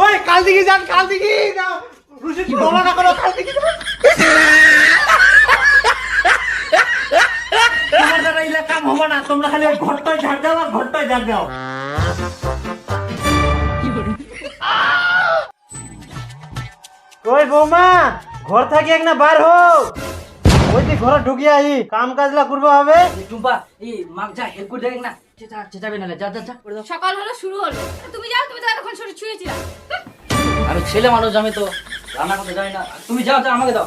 ওই কাল দিকে যান, কাল দিকে রুশিদ বলা না করো, কাল দিকে তোমার দ্বারা এই কাম হবে না। তোমরা খালি ওই ঘরটায় ঝাড় দাও আর ঘরটায় ঝাড় দাও। ওই বৌমা ঘর থাকি এক না বার হোক, ওই যে ঘরে ঢুকিয়ে আই কাম কাজলা করবো হবে। টুম্পা এই মাগ যা হেল্প করে দেখ না, চেঁচাবে না, যা যা যা করে দাও। সকাল হলো শুরু হলো, তুমি যাও, তুমি তো এতক্ষণ শুয়েছিলা। আমি ছেলে মানুষ, আমি তো রান্না করতে জানি না। তুমি যাও, যা আমাকে দাও,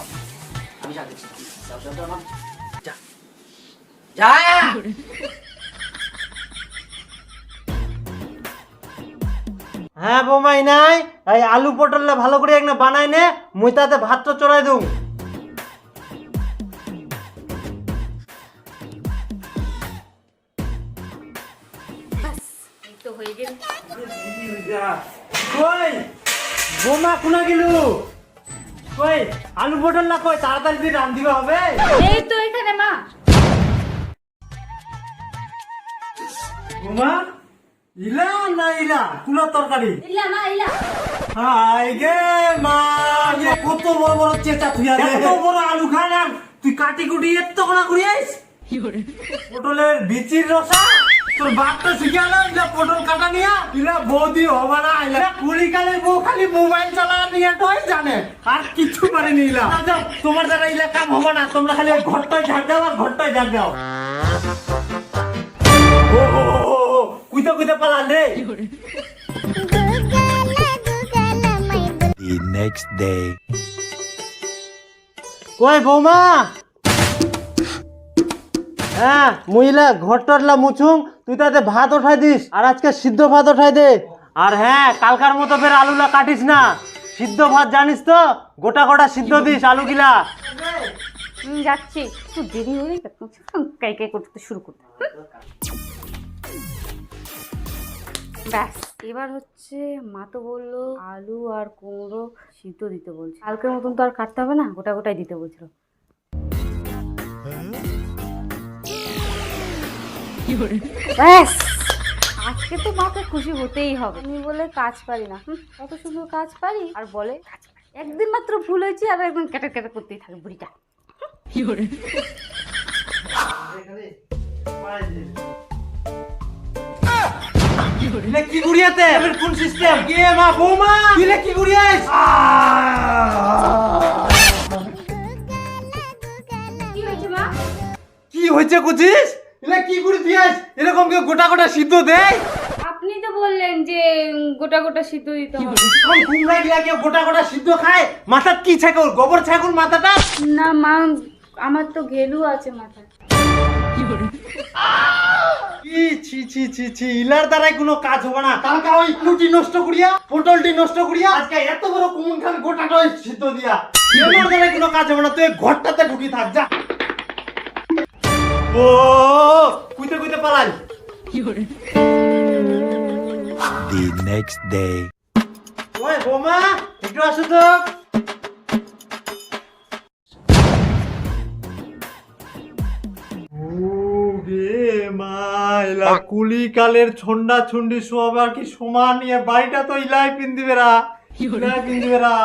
আমি যা দিচ্ছি। যাও যাও যাও, যা যা। হ্যাঁ বৌমাই নাই, এই আলু পটলটা ভালো করে একটা বানাই নে, মুই তাতে ভাতটা চড়াই দেব। এই তো হয়ে গেল। কই বৌমা কোনা গেল? কই আলু পটলটা কই, তাড়াতাড়ি দিয়ে রান্ধিবা হবে। এই তো এখানে মা। বৌমা ইলা না ইলা তুলা তরকারি? ইলা মা ইলা। হাই গে মা, এ কত বড় বড় চেঁচা থুয়া দে, এত বড় আলু খালাম তুই কাটি কুটি এত কোনা করিস। পটলের বিচির রসা তোর বাপটা শিখালাম যে পটল কাটা নিয়া ইলা বৌদি হবে না। ইলা কুড়িকালের বউ খালি মোবাইল চালানো নিয়ে তোই জানে, আর কিছু পারেনি। ইলা তোমার দ্বারা ইলা কাম হবে না। তোমরা খালি ওই ঘরটায় ঝাড় দাও আর ঘরটায় ঝাড় দাও। ও কুইতে কুইতে পালান রে। The next day. কই বৌমা? হ্যাঁ মুইলা ঘরটরলা মুছুং, তুই তাতে ভাত উঠাই দিস আর আজকে সিদ্ধ ভাত উঠাই দে। আর হ্যাঁ কালকার মতো ফের আলুলা কাটিস না, সিদ্ধ ভাত জানিস তো, গোটা গোটা সিদ্ধ দিস আলুগুলা। যাচ্ছি, একটু দেরি হয়ে কাই কাই করতে শুরু করতে। ব্যাস এবার হচ্ছে মা তো বললো আলু আর কুমড়ো সিদ্ধ দিতে বলছে, কালকের মতন তো আর কাটতে হবে না, গোটা গোটাই দিতে বলছিল। ব্যাস আজকে তো মাকে খুশি হতেই হবে, আমি বলে কাজ পারি না, কত সুন্দর কাজ পারি, আর বলে কাজ পারি। একদিন মাত্র ভুল হয়েছে আর একদম কেটে কেটে করতেই থাকে বুড়িটা। কি গুড়িয়াতে কোন সিস্টেম কে মা বৌমা তুই কি গুড়িয়াস? কি হয়েছে মা? কি হয়েছে কুচিস? এলা কি গুড়ি দিয়াস? এরকম কেউ গোটা গোটা সিদ্ধ দেয়? আপনি তো বললেন যে গোটা গোটা সিদ্ধ দিতে হবে। কোন কুমড়া গিলা কেউ গোটা গোটা সিদ্ধ খায়? মাথার কি ছাগল, গোবর ছাগল মাথাটা? না মা, আমার তো ঘেলু আছে মাথায়। কি ছি ছি ছি ছি, ইলার দ্বারাই কোনো কাজ হবে না। কালকা ওই কুটি নষ্ট করিয়া পটলটি নষ্ট করিয়া আজকে এত বড় কুমন খান গোটাটা সিদ্ধ দিয়া, ইলার দ্বারাই কোনো কাজ হবে না। তুই ঘরটাতে ঢুকি থাক যা। ও কুইতে কুইতে পালাই। The next day. ওই বৌমা একটু আসো তো। কুলি কালের ছন্ডা ছন্ডি সব আর কি সমান নিয়ে বাড়িটা তো ইলাই পিন্দিবে রা, ইলাই পিন্দিবে রা।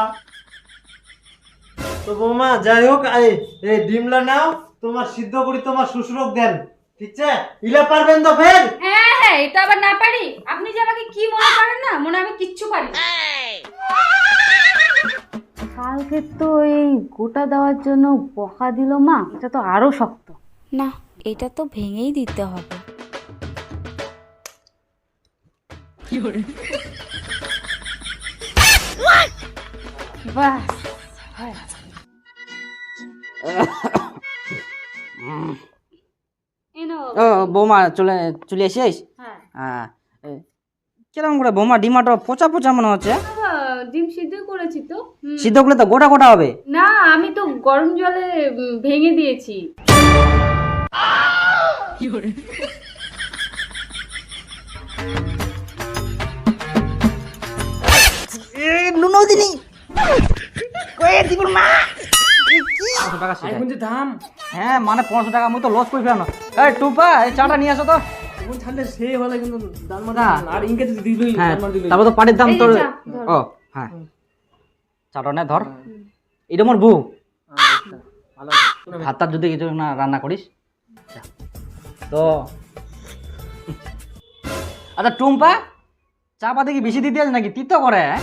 তো বৌমা যাই হোক এই ডিমলা নাও, তোমার সিদ্ধ করি তোমার শ্বশুরক দেন, ঠিক আছে? ইলা পারবেন তো ফের? হ্যাঁ হ্যাঁ, এটা আবার না পারি? আপনি যে আমাকে কি মনে করেন না, মনে আমি কিচ্ছু পারি না। কালকে তো এই গোটা দেওয়ার জন্য বকা দিল মা, এটা তো আরো শক্ত। না, এটা তো ভেঙেই দিতে হবে। বাস ও বৌমা চলে চলে এসেছিস? হ্যাঁ কিরকম করে বৌমা ডিমাটা পচা পচা মনে হচ্ছে? ডিম সিদ্ধ করেছি তো। সিদ্ধ করলে তো গোটা গোটা হবে। না, আমি তো গরম জলে ভেঙে দিয়েছি। নুনদিনী কয়ে দিগুর মা দাম হ্যাঁ মানে 500 টাকা মুই তো লস করে ফেলাম। এই টুম্পা এই চাটা নিয়ে আসো তো। এমন ছাড়লে সে হলে কিন্তু ডাল মাছ না। আর ইনকে যদি দিলই হ্যাঁ ডাল মাছ দিলই তারপর তো পাটির দাম এই যে তোর। চা, ধরো। ও হ্যাঁ চাটা নে ধর। এটা মোর বউ। আচ্ছা, ভালো আছে ভাতটা যদি কিছু না রান্না করিস যা। তো আচ্ছা টুম্পা চা পাতি কি বেশি দিতে আছে নাকি তিতো করে হ্যাঁ?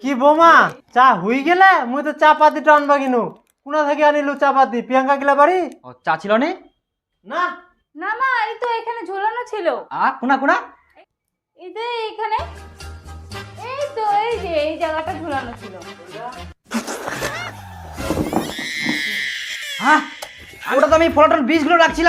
কি বোমা চা হই গেলে মুই তো চা পাতিটা আনবা কিনু কোনা থেকে আনিলু চা পাতি প্রিয়াঙ্কা গেলা বাড়ি ও চা ছিল নি না না মা এই তো এখানে ঝোলানো ছিল। কোনা কোনা এই যে এখানে এই তো এই যে এই জায়গাটা ঝুলানো ছিল। হ্যাঁ ওটা তো আমি ফোটার বীজগুলো রাখছিলাম।